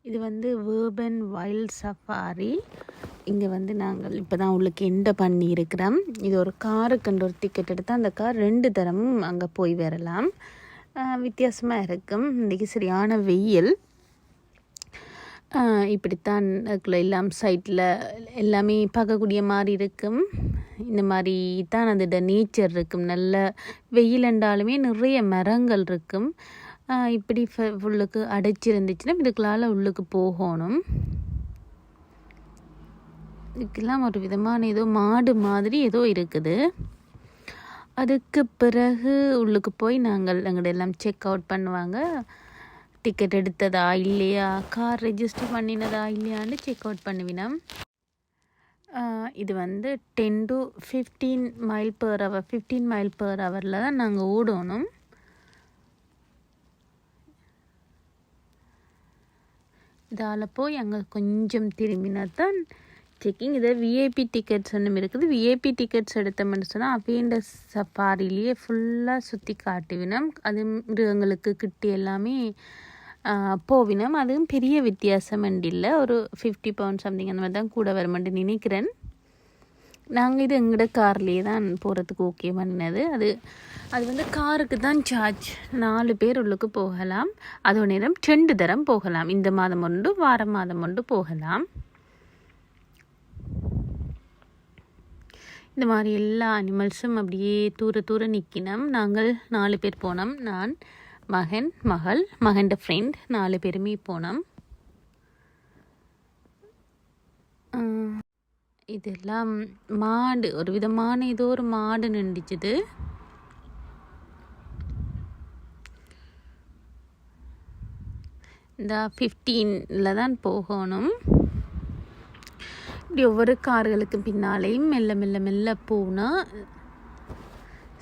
இது வந்து வேர்பன் wild safari. இங்கே வந்து நாங்கள் இப்போ தான் உள்ளுக்கு என்டர் பண்ணியிருக்கிறோம். இது ஒரு காருக்குன்ற ஒரு டிக்கெட் எடுத்தால் அந்த கார் 2 தரமும் அங்கே போய் வரலாம். வித்தியாசமாக இருக்கும். இன்றைக்கி சரியான வெயில். இப்படித்தான் அதுக்குள்ளே எல்லாம் சைட்டில் எல்லாமே பார்க்கக்கூடிய மாதிரி இருக்கும். இந்த மாதிரி தான் அதோட நேச்சர் இருக்கும். நல்ல வெயில் என்றாலுமே நிறைய மரங்கள் இருக்கும். இப்படி உள்ளுக்கு அடைச்சிருந்துச்சுன்னா இதுக்குள்ளால் உள்ளுக்கு போகணும். இதுக்கெல்லாம் ஒரு விதமான ஏதோ மாடு மாதிரி ஏதோ இருக்குது. அதுக்கு பிறகு உள்ளுக்கு போய் நாங்கள் எங்கள்கிட்ட எல்லாம் செக் அவுட் பண்ணுவாங்க. டிக்கெட் எடுத்ததா இல்லையா, கார் ரெஜிஸ்டர் பண்ணினதா இல்லையான்னு செக் அவுட் பண்ணுவினோம். இது வந்து 10 to 15 mile per hour 15 mile per ஹவரில் தான் நாங்கள் ஓடணும். இதால் போய் அங்கே கொஞ்சம் திரும்பினா தான் செக்கிங். இதை விஐபி டிக்கெட்ஸ் ஒன்றும் இருக்குது. விஐபி டிக்கெட்ஸ் எடுத்தோம்னு சொன்னால் அவையண்ட சஃபாரிலேயே ஃபுல்லாக சுற்றி காட்டுவினோம். அது மிருகங்களுக்கு கிட்டி எல்லாமே போவினோம். அதுவும் பெரிய வித்தியாசம் இல்லை. ஒரு 50 பவுண்ட் சம்திங் அந்த மாதிரி தான் கூட வருமென்று நினைக்கிறேன். நாங்கள் இது எங்களோட கார்லேயே தான் போகிறதுக்கு ஓகே பண்ணினது. அது வந்து காருக்கு தான் சார்ஜ். 4 பேர் உள்ளுக்கு போகலாம். அதோ நேரம் 2 தரம் போகலாம். இந்த மாதம் ஒன்று, வார மாதம் ஒன்று போகலாம். இந்த மாதிரி எல்லா அனிமல்ஸும் அப்படியே தூர நிற்கினோம். நாங்கள் 4 பேர் போனோம். நான், மகன், மகள், மகன்ட ஃப்ரெண்ட் 4 பேருமே போனோம். இதெல்லாம் மாடு, ஒரு விதமான ஏதோ ஒரு மாடு நின்றுச்சுது. இந்த 15ல் தான் போகணும். இப்படி ஒவ்வொரு கார்களுக்கு பின்னாலேயும் மெல்ல போனால்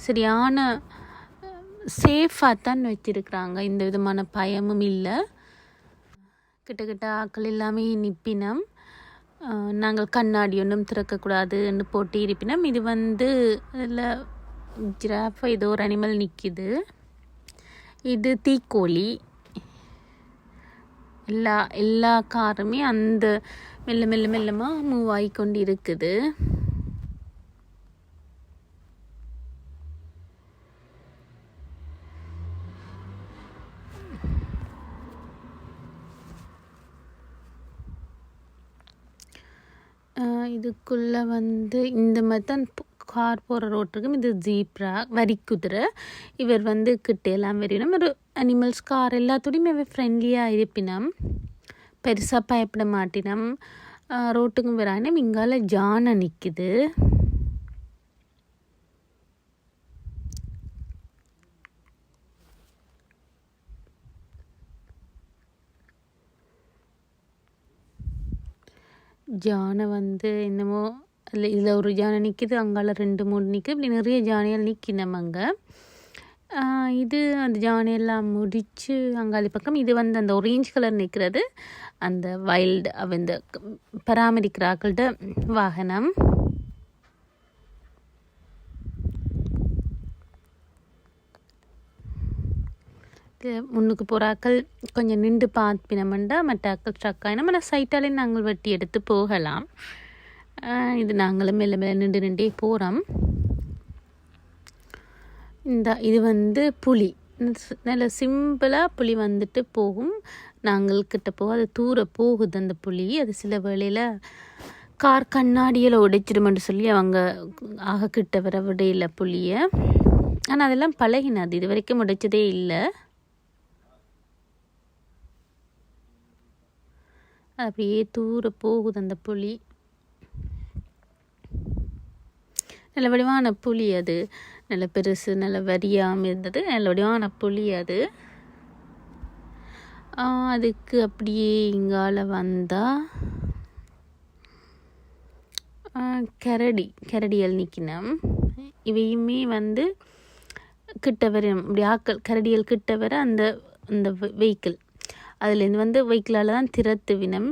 சரியான சேஃபாக தான் வச்சுருக்குறாங்க. இந்த விதமான பயமும் இல்லை. கிட்ட ஆக்கள் எல்லாமே நிற்பினோம். நாங்கள் கண்ணாடி ஒன்றும் திறக்கக்கூடாதுன்னு போட்டு இருப்பினோம். இது வந்து இதில் ஜிராஃப் ஏதோ ஒரு அனிமல் நிற்கிது. இது தீக்கோழி. எல்லா காருமே அந்த மெல்லமாக மூவ் ஆகிக்கொண்டு இருக்குது. இதுக்குள்ளே வந்து இந்த மாதிரி தான் கார் போகிற ரோட்டுக்கும். இது ஜீப்ரா, வரிக்குதிரை. இவர் வந்து கிட்டெல்லாம் வரையினோம். ஒரு அனிமல்ஸ் கார் எல்லாத்தோடையுமே இவர் ஃப்ரெண்ட்லியாக இருப்பினோம். பெருசாக பயப்பட மாட்டினோம். ரோட்டுக்கும் வரானோம். இங்கால ஜானை நிற்குது. ஜானை வந்து என்னமோ இதில் ஒரு ஜானை நிற்கிது, அங்கால 2-3 நிற்குது. இப்படி நிறைய ஜானைகள் நிற்கினோம் அங்கே. இது அந்த ஜானையெல்லாம் முடித்து அங்காளி பக்கம் இது வந்து அந்த ஒரேஞ்ச் கலர் நிற்கிறது அந்த வைல்டு இந்த பராமரிக்கிறார்கள்ட வாகனம். முன்னுக்கு போகிறாக்கள் கொஞ்சம் நின்று பார்ப்பினமெண்டா மற்ற ஆக்கள் ஸ்ட்ரக் ஆகினா நம்ம சைட்டாலே நாங்கள் வெட்டி எடுத்து போகலாம். இது நாங்களும் மெல்ல நின்றே போகிறோம். இது வந்து புலி. நல்ல சிம்பிளாக புலி வந்துட்டு போகும். நாங்கள் கிட்ட போக அது தூர போகுது அந்த புலி. அது சில வேளையில் கார் கண்ணாடியில் உடைச்சிடுமென்று சொல்லி அவங்க கிட்ட வர விடையில புலியை. ஆனால் அதெல்லாம் பழகினது, இது வரைக்கும் உடைச்சதே இல்லை. அப்படியே தூர போகுது அந்த புலி. நல்ல வடிவான புலி. அது நல்ல பெருசு, நல்ல வரியாமல் இருந்தது. நல்ல வடிவான புலி அது. அதுக்கு அப்படியே இங்கால வந்தால் கரடிகள் நிற்கினோம். இவையுமே வந்து கிட்ட வரும். அப்படி ஆக்கள் கரடிகள் கிட்ட வர அந்த வெஹிக்கிள் அதுலேருந்து வந்து வெஹிக்கிளால் தான் திறத்துவினம்.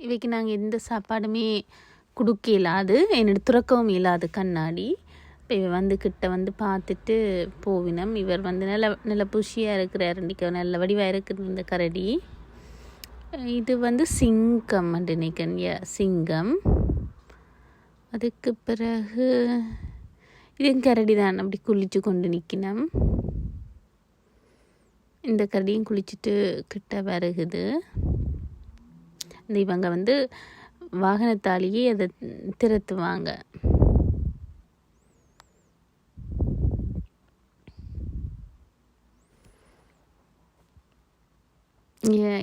இவைக்கு நாங்கள் எந்த சாப்பாடுமே கொடுக்க இயலாது, என்னோட துறக்கவும் இயலாது கண்ணாடி. இப்போ இவர் வந்து கிட்ட வந்து பார்த்துட்டு போவினம். இவர் வந்து நல்ல புஷியாக இருக்கிறார். நல்ல வடிவாக இருக்குது இந்த கரடி. இது வந்து சிங்கம் நினைக்கிறேன். சிங்கம். அதுக்கு பிறகு இது கரடி தான் அப்படி குளிச்சு கொண்டு நிற்கணும். இந்த கரடியும் குளிச்சுட்டு கிட்ட வருகுது. இந்த இவங்க வந்து வாகனத்தாலேயே அதை திரத்துவாங்க.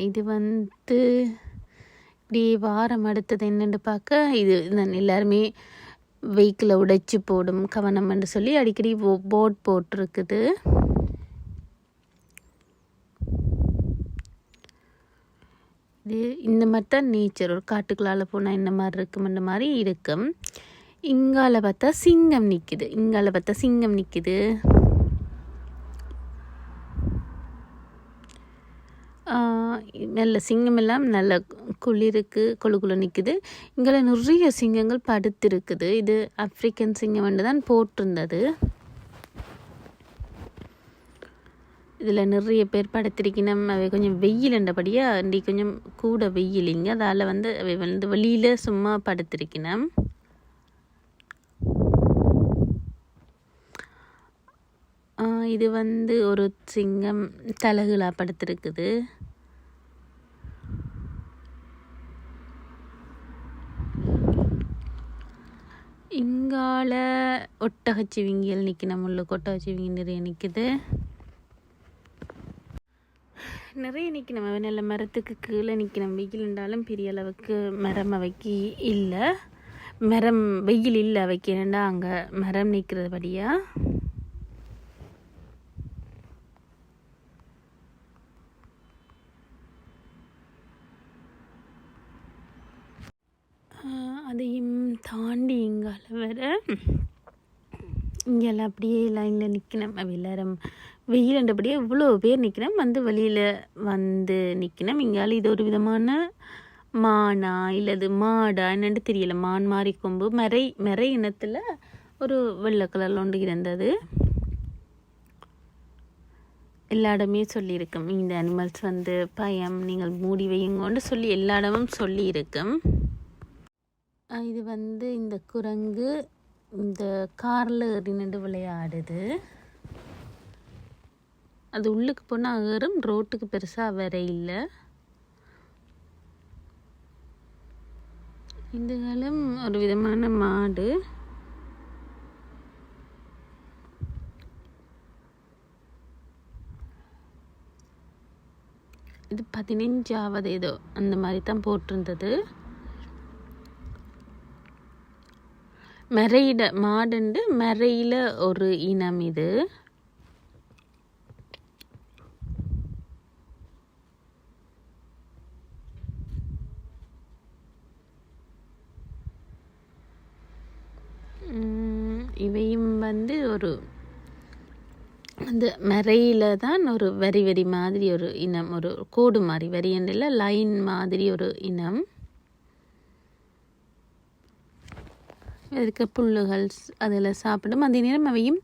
இது வந்து இப்படி வாரம் அடுத்தது என்னென்னு பார்க்க இது நான் எல்லாருமே வெஹிக்கிளை உடைச்சி போடும் கவனம்னு சொல்லி அடிக்கடி போர்ட் போட்டிருக்குது. இது இந்த மாதிரி தான் நேச்சர். ஒரு காட்டுக்குள்ளால் போனால் என்ன மாதிரி இருக்கும்ன்ற மாதிரி இருக்கும். இங்கால பார்த்தா சிங்கம் நிற்கிது. நல்ல சிங்கம் எல்லாம் நல்ல குளிருக்கு கொழு நிற்குது. இங்கே நிறைய சிங்கங்கள் படுத்திருக்குது. இது ஆப்பிரிக்கன் சிங்கம் தான் போட்டிருந்தது. இதில் நிறைய பேர் படுத்திருக்கணும். அவை கொஞ்சம் வெயில்ன்றபடியாக இன்றைக்கி கொஞ்சம் கூட வெயிலிங்க. அதால் வந்து அவை வந்து வெளியில் சும்மா படுத்திருக்கணும். இது வந்து ஒரு சிங்கம் தலகுலா படுத்திருக்குது. இங்கால ஒட்டகச்சிவிங்கிகள் நிற்கணும். உள்ளுக்கு ஒட்டகச்சிவிங்கி நிறைய நிற்குது. நல்ல மரத்துக்கு கீழே நிற்கணும். வெயில் இருந்தாலும் பெரிய அளவுக்கு மரம் அவைக்கு இல்லை. வெயில் இல்லை அவைக்கு. என்னண்டா அங்கே மரம் நிற்கிறபடியா. அதையும் தாண்டி இங்கால வர இங்கெல்லாம் அப்படியே லைனில் நிற்கணும். எல்லாரும் வெயில்ன்றபடியே இவ்வளோ பேர் நிற்கணும். வந்து வெளியில் வந்து நிற்கணும். இங்கால இது ஒரு விதமான மானா இல்லது மாடா என்னென்னு தெரியலை. மான் மாதிரி கொம்பு மறை இனத்தில் ஒரு வெள்ளை கலரில் ஒன்று இருந்தது. எல்லா இடமே சொல்லியிருக்கும் இந்த அனிமல்ஸ் வந்து பயம் நீங்கள் மூடி வையுங்கன்னு சொல்லி எல்லா இடமும் சொல்லியிருக்கும். இது வந்து இந்த குரங்கு இந்த காரில் ஏறி நின்று விளையாடுது. அது உள்ளுக்கு போனால் ஏறும். ரோட்டுக்கு பெருசாக வர இல்லை. இதுகளும் ஒரு விதமான மாடு. இது 15வது ஏதோ அந்த மாதிரி தான் போட்டிருந்தது. மாடுண்டு மறையில் ஒரு இனம் இது. இவையும் வந்து ஒரு அந்த மறையில் தான் ஒரு வரி மாதிரி ஒரு இனம். ஒரு கோடு மாதிரி வரியண்டில் லைன் மாதிரி ஒரு இனம். அதுக்கு புல்லுகள் அதில் சாப்பிடும். அதே நேரம் அவையும்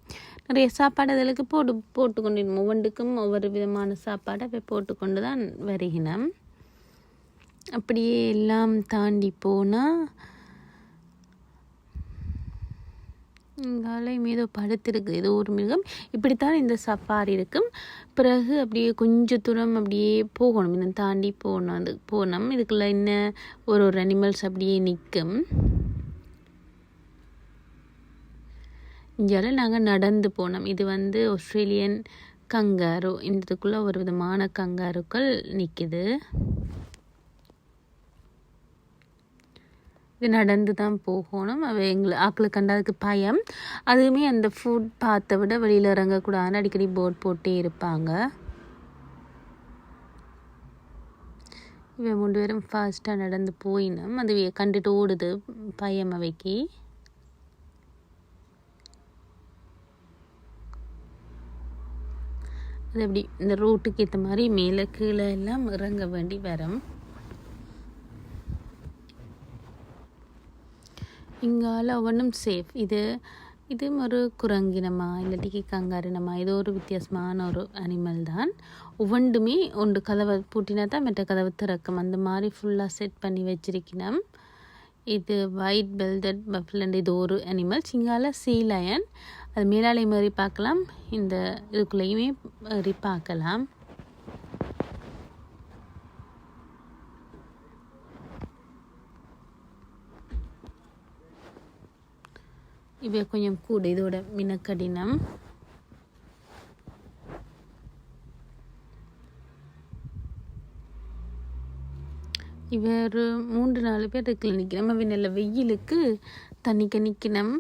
நிறைய சாப்பாடு அதிலுக்கு போட்டுக்கொண்டு ஒவ்வொன்றுக்கும் ஒவ்வொரு விதமான சாப்பாடு அவை போட்டுக்கொண்டு தான் வருகினோம். அப்படியே எல்லாம் தாண்டி போனால் இங்கால ஏதோ படுத்திருக்கு. ஏதோ ஒரு மிருகம். இப்படித்தான் இந்த சஃபாரி இருக்கும். பிறகு அப்படியே கொஞ்சம் தூரம் அப்படியே போகணும். இன்னும் தாண்டி போனோம். இதுக்குள்ள இன்னும் ஒரு அனிமல்ஸ் அப்படியே நிற்கும். இங்கால நாங்கள் நடந்து போனோம். இது வந்து ஆஸ்திரேலியன் கங்காரு. இதுக்குள்ளே ஒரு விதமான கங்காருக்கள் நிற்குது. இது நடந்து தான் போகணும். ஆக்களுக்கு கண்டதுக்கு பயம். அதுவுமே அந்த ஃபுட் பார்த்த விட வெளியில் இறங்கக்கூடாதுன்னு அடிக்கடி போர்ட் போட்டே இருப்பாங்க. இவன் 3 பேரும் ஃபாஸ்ட்டாக நடந்து போயினோம். அது கண்டுட்டு ஓடுது பயம் அவைக்கு. அது அப்படி இந்த ரோட்டுக்கு ஏற்ற மாதிரி மேலே கீழே எல்லாம் இறங்க வேண்டி வரும். இங்கால ஒவ்வொன்றும் சேஃப். இது ஒரு குரங்கினமா இல்லாட்டிக்கு கங்காரினமா ஏதோ ஒரு வித்தியாசமான ஒரு அனிமல் தான். ஒவ்வொன்றுமே ஒன்று கதவை பூட்டினா தான் மற்ற கதவை திறக்கும். அந்த மாதிரி ஃபுல்லாக செட் பண்ணி வச்சிருக்கணும். இது ஒயிட் பெல்டட் பஃபலண்ட் இது ஒரு அனிமல். சிங்கால சீ லயன் அது மேலாலை மாதிரி பார்க்கலாம். இந்த இதுக்குள்ளேயுமே ஏறி பார்க்கலாம். இவை கொஞ்சம் கூட இதோட மினக்கடினம். இவ ஒரு 3-4 பேர் இருக்குல்ல நிற்கணும். அவை நல்ல வெயிலுக்கு தண்ணிக்கு நிற்கணும்.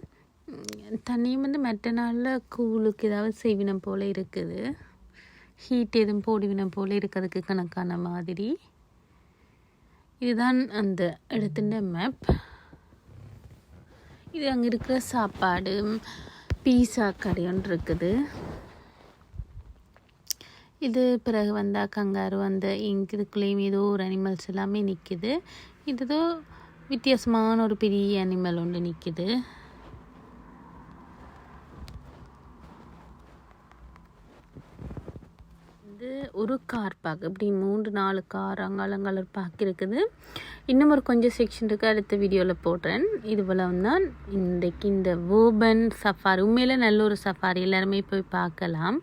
தண்ணியும் மற்ற நாளில் கூழுக்கு ஏதாவது செய்வினம் போல் இருக்குது. ஹீட் எதுவும் போடுவினம் போல் இருக்கிறதுக்கு கணக்கான மாதிரி. இதுதான் அந்த இடத்துல மேப். இது அங்கே இருக்கிற சாப்பாடு பீஸா கடை ஒன்று இருக்குது. இது பிறகு வந்தால் கங்காரு அந்த இதுக்குள்ளேயும் ஏதோ ஒரு அனிமல்ஸ் எல்லாமே நிற்கிது. இது வித்தியாசமான ஒரு பெரிய அனிமல் ஒன்று நிற்கிது. இது ஒரு கார் பார்க். இப்படி 3-4 கார் அங்காளங்காலர் பார்க் இருக்குது. இன்னும் ஒரு கொஞ்சம் செக்ஷன் இருக்குது, அடுத்த வீடியோவில் போடுறேன். இதுபோல் தான் இன்றைக்கு இந்த வூபன் சஃபாரி உண்மையில் நல்ல ஒரு சஃபாரி, எல்லாருமே போய் பார்க்கலாம்.